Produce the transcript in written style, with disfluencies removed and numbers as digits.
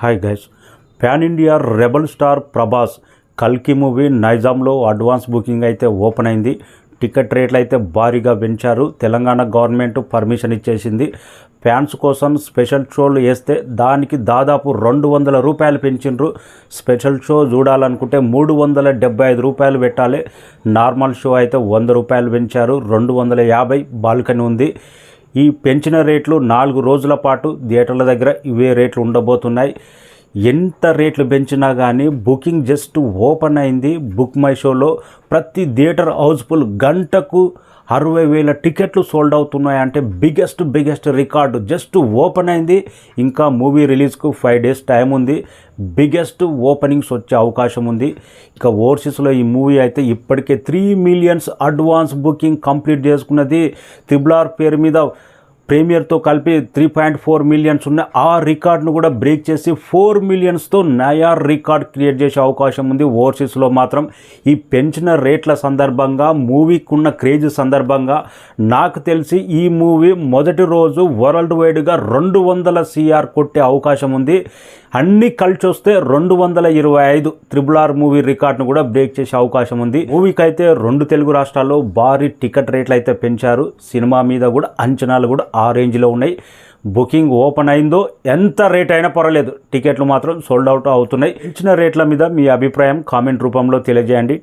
Hi guys, pan India rebel star Prabhas కల్కి movie నైజాంలో advance booking అయితే open అయింది. Ticket రేట్లు అయితే భారీగా పెంచారు. తెలంగాణ గవర్నమెంట్ పర్మిషన్ ఇచ్చేసింది. ఫ్యాన్స్ కోసం స్పెషల్ షోలు వేస్తే దానికి దాదాపు 200 రూపాయలు పెంచిండ్రు. స్పెషల్ షో చూడాలనుకుంటే 375 రూపాయలు పెట్టాలి. నార్మల్ షో అయితే 100 రూపాయలు పెంచారు. 250 బాల్కనీ ఉంది. ఈ పెంచిన రేట్లు 4 రోజుల పాటు థియేటర్ల దగ్గర ఇవే రేట్లు ఉండబోతున్నాయి. ఎంత రేట్లు పెంచినా కానీ బుకింగ్ జస్ట్ ఓపెన్ అయింది. బుక్ మై షోలో ప్రతి థియేటర్ హౌస్ఫుల్, గంటకు 60,000 టికెట్లు సోల్డ్ అవుతున్నాయి. అంటే బిగ్గెస్ట్ రికార్డు జస్ట్ ఓపెన్ అయింది. ఇంకా మూవీ రిలీజ్కు 5 డేస్ టైం ఉంది. బిగ్గెస్ట్ ఓపెనింగ్స్ వచ్చే అవకాశం ఉంది. ఇక ఓవర్సీస్లో ఈ మూవీ అయితే ఇప్పటికే 3 మిలియన్స్ అడ్వాన్స్ బుకింగ్ కంప్లీట్ చేసుకున్నది. RRR పేరు మీద ప్రీమియర్తో కలిపి 3.4 మిలియన్స్ ఉన్న ఆ రికార్డును కూడా బ్రేక్ చేసి 4 మిలియన్స్తో నయా రికార్డ్ క్రియేట్ చేసే అవకాశం ఉంది. ఓవర్సీస్లో మాత్రం ఈ పెంచిన రేట్ల సందర్భంగా, మూవీకి ఉన్న క్రేజ్ సందర్భంగా నాకు తెలిసి ఈ మూవీ మొదటి రోజు వరల్డ్ వైడ్గా 200 CR కొట్టే అవకాశం ఉంది. అన్ని కలిసి వస్తే 225 RRR మూవీ రికార్డును కూడా బ్రేక్ చేసే అవకాశం ఉంది. మూవీకి అయితే 2 తెలుగు రాష్ట్రాల్లో భారీ టికెట్ రేట్లు అయితే పెంచారు. సినిమా మీద కూడా అంచనాలు కూడా ఆ రేంజ్లో ఉన్నాయి. బుకింగ్ ఓపెన్ అయిందో ఎంత రేట్ అయినా పర్వాలేదు, టికెట్లు మాత్రం సోల్డ్ అవుట్ అవుతున్నాయి. ఇచ్చిన రేట్ల మీద మీ అభిప్రాయం కామెంట్ రూపంలో తెలియజేయండి.